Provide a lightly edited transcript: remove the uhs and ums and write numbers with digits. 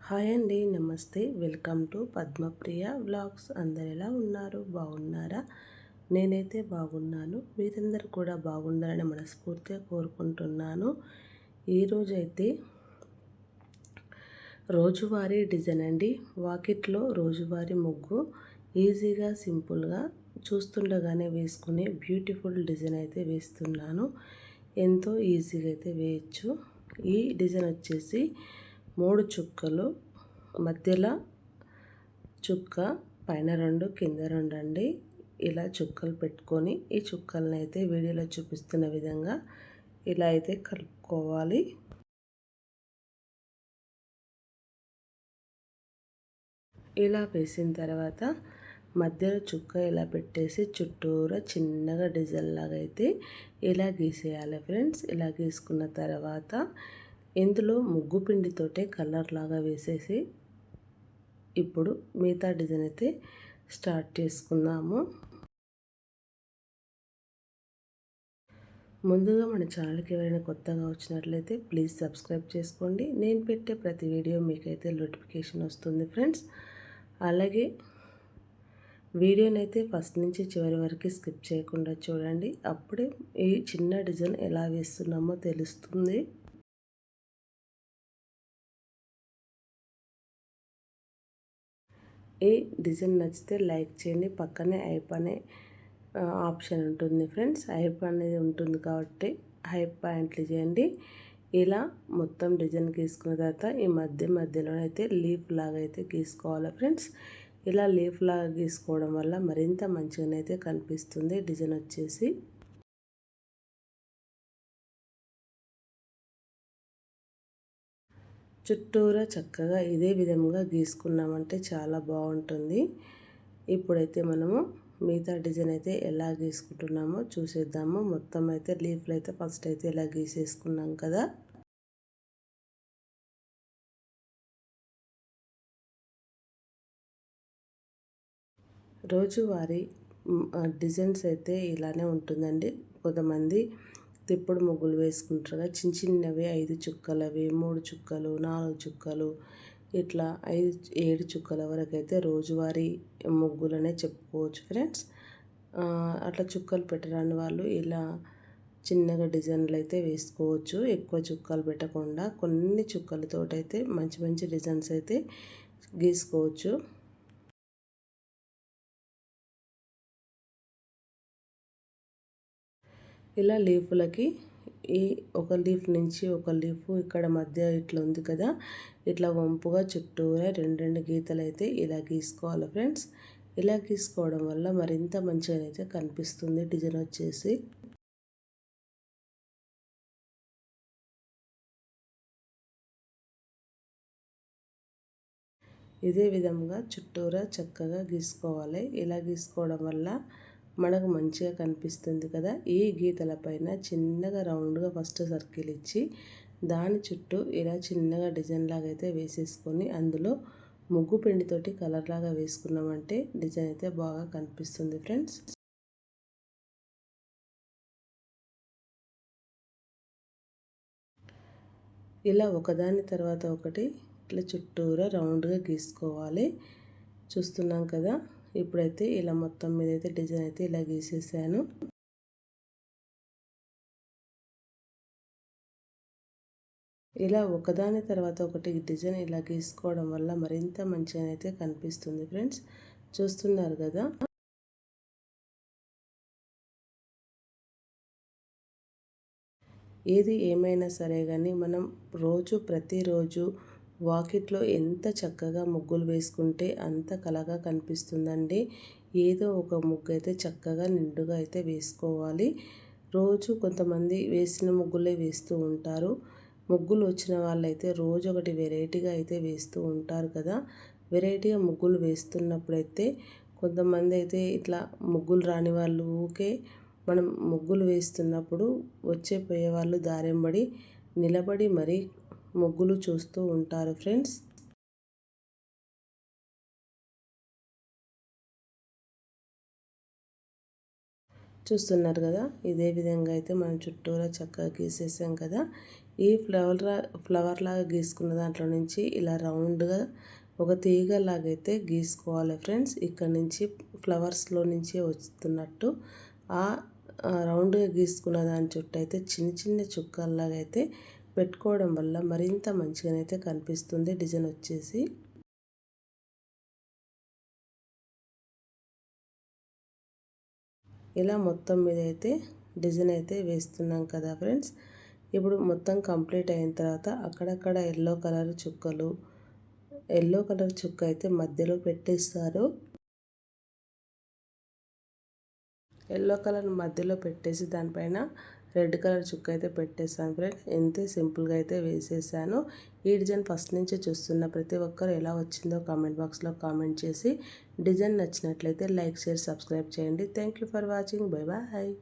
Hi అండి, నమస్తే. Welcome to Padmapriya vlogs. అందరు ఎలా ఉన్నారు? బాగున్నారా? నేనైతే బాగున్నాను. మీరందరూ కూడా బాగుండాలని మనస్ఫూర్తిగా కోరుకుంటున్నాను. ఈరోజైతే రోజువారీ డిజైన్ అండి. వాకిట్లో రోజువారీ ముగ్గు ఈజీగా సింపుల్గా చూస్తుండగానే వేసుకునే బ్యూటిఫుల్ డిజైన్ అయితే వేస్తున్నాను. ఎంతో ఈజీగా అయితే వేయచ్చు. ఈ డిజైన్ వచ్చేసి 3 చుక్కలు, మధ్యలో చుక్క, పైన 2 కింద 2 అండి. ఇలా చుక్కలు పెట్టుకొని ఈ చుక్కలను అయితే వీడియోలో చూపిస్తున్న విధంగా ఇలా అయితే కలుపుకోవాలి. ఇలా వేసిన తర్వాత మధ్యలో చుక్క ఇలా పెట్టేసి చుట్టూరా చిన్నగా డిజైన్ లాగా అయితే ఇలా గీసేయాలి ఫ్రెండ్స్. ఇలా గీసుకున్న తర్వాత ఇందులో ముగ్గు పిండితోటే కలర్ లాగా వేసేసి ఇప్పుడు మిగతా డిజైన్ అయితే స్టార్ట్ చేసుకుందాము. ముందుగా మన ఛానల్కి ఎవరైనా కొత్తగా వచ్చినట్లయితే ప్లీజ్ సబ్స్క్రైబ్ చేసుకోండి. నేను పెట్టే ప్రతి వీడియో మీకైతే నోటిఫికేషన్ వస్తుంది ఫ్రెండ్స్. అలాగే వీడియోనైతే ఫస్ట్ నుంచి చివరి వరకు స్కిప్ చేయకుండా చూడండి. అప్పుడే ఈ చిన్న డిజైన్ ఎలా వేస్తున్నామో తెలుస్తుంది. ఈ డిజైన్ నచ్చితే లైక్ చేయండి. పక్కనే హైప్ అనే ఆప్షన్ ఉంటుంది ఫ్రెండ్స్. హైప్ అనేది ఉంటుంది కాబట్టి హైప్ పాయింట్లు చేయండి. ఇలా మొత్తం డిజైన్ గీసుకున్న తర్వాత ఈ మధ్యలో అయితే లీఫ్ లాగా అయితే గీసుకోవాలి ఫ్రెండ్స్. ఇలా లీఫ్ లాగా గీసుకోవడం వల్ల మరింత మంచిగానైతే కనిపిస్తుంది డిజైన్ వచ్చేసి. చుట్టూరా చక్కగా ఇదే విధంగా గీసుకున్నామంటే చాలా బాగుంటుంది. ఇప్పుడైతే మనము మిగతా డిజైన్ అయితే ఎలా గీసుకుంటున్నామో చూసేద్దాము. మొత్తం అయితే లీఫ్లు అయితే ఫస్ట్ అయితే ఇలా గీసేసుకున్నాం కదా. రోజువారీ డిజైన్స్ అయితే ఇలానే ఉంటుందండి. కొంతమంది తిప్పుడు ముగ్గులు వేసుకుంటారుగా, చిన్న చిన్నవి 5 చుక్కలవి, 3 చుక్కలు, 4 చుక్కలు, ఇట్లా 5-7 చుక్కల వరకు అయితే రోజువారీ ముగ్గులనే చెప్పుకోవచ్చు ఫ్రెండ్స్. అట్లా చుక్కలు పెట్టరాని వాళ్ళు ఇలా చిన్నగా డిజైన్లు అయితే వేసుకోవచ్చు. ఎక్కువ చుక్కలు పెట్టకుండా కొన్ని చుక్కలతోటైతే మంచి మంచి డిజైన్స్ అయితే గీసుకోవచ్చు. ఇలా లీఫులకి ఈ ఒక లీఫ్ నుంచి ఒక లీఫ్ ఇక్కడ మధ్య ఇట్లా ఉంది కదా, ఇట్లా వంపుగా చుట్టూరా 2 గీతలు అయితే ఇలా గీసుకోవాలి ఫ్రెండ్స్. ఇలా గీసుకోవడం వల్ల మరింత మంచిగా అయితే కనిపిస్తుంది డిజైన్ వచ్చేసి. ఇదే విధంగా చుట్టూరా చక్కగా గీసుకోవాలి. ఇలా గీసుకోవడం వల్ల మనకు మంచిగా కనిపిస్తుంది కదా. ఈ గీతల పైన చిన్నగా రౌండ్గా ఫస్ట్ సర్కిల్ ఇచ్చి దాని చుట్టూ ఇలా చిన్నగా డిజైన్ లాగా అయితే వేసేసుకొని అందులో ముగ్గు పిండితోటి కలర్ లాగా వేసుకున్నామంటే డిజైన్ అయితే బాగా కనిపిస్తుంది ఫ్రెండ్స్. ఇలా ఒకదాని తర్వాత ఒకటి ఇట్లా చుట్టూరా రౌండ్గా గీసుకోవాలి. చూస్తున్నాం కదా. ఇప్పుడైతే ఇలా మొత్తం మీద అయితే డిజైన్ అయితే ఇలా గీసేసాను. ఇలా ఒకదాని తర్వాత ఒకటి డిజైన్ ఇలా గీసుకోవడం వల్ల మరింత మంచిగా అయితే కనిపిస్తుంది ఫ్రెండ్స్. చూస్తున్నారు కదా. ఏది ఏమైనా సరే కానీ మనం ప్రతిరోజు వాకిట్లో ఎంత చక్కగా ముగ్గులు వేసుకుంటే అంత కళగా కనిపిస్తుందండి. ఏదో ఒక ముగ్గు అయితే చక్కగా నిండుగా అయితే వేసుకోవాలి. రోజు కొంతమంది వేసిన ముగ్గులే వేస్తూ ఉంటారు. ముగ్గులు వచ్చిన వాళ్ళైతే రోజు ఒకటి వెరైటీగా అయితే వేస్తూ ఉంటారు కదా. వెరైటీగా ముగ్గులు వేస్తున్నప్పుడైతే కొంతమంది అయితే ఇట్లా ముగ్గులు రాని వాళ్ళు ఊకే మనం ముగ్గులు వేస్తున్నప్పుడు పోయే వాళ్ళు దారెంబడి నిలబడి మరీ ముగ్గులు చూస్తూ ఉంటారు ఫ్రెండ్స్. చూస్తున్నారు కదా. ఇదే విధంగా అయితే మనం చుట్టూరా చక్కగా గీసేసాం కదా. ఈ ఫ్లవర్ లాగా గీసుకున్న దాంట్లో నుంచి ఇలా రౌండ్గా ఒక తీగలాగైతే గీసుకోవాలి ఫ్రెండ్స్. ఇక్కడ నుంచి ఫ్లవర్స్లో నుంచి వస్తున్నట్టు ఆ రౌండ్గా గీసుకున్న దాని చుట్టూ అయితే చిన్న చిన్న చుక్కల్లాగా అయితే పెట్టుకోవడం వల్ల మరింత మంచిగానైతే కనిపిస్తుంది డిజైన్ వచ్చేసి. ఇలా మొత్తం మీద అయితే డిజైన్ అయితే వేస్తున్నాం కదా ఫ్రెండ్స్. ఇప్పుడు మొత్తం కంప్లీట్ అయిన తర్వాత అక్కడక్కడ ఎల్లో కలర్ చుక్క అయితే మధ్యలో పెట్టేస్తారు. ఎల్లో కలర్ మధ్యలో పెట్టేసి దానిపైన రెడ్ కలర్ చుక్క అయితే పెట్టేసాను ఫ్రెండ్స్. ఎంతే సింపుల్గా అయితే వేసేసాను. ఈ డిజైన్ ఫస్ట్ నుంచి చూస్తున్న ప్రతి ఒక్కరు ఎలా వచ్చిందో కామెంట్ బాక్స్లో కామెంట్ చేసి డిజైన్ నచ్చినట్లయితే లైక్ షేర్ సబ్స్క్రైబ్ చేయండి. Thank you for watching. Bye bye.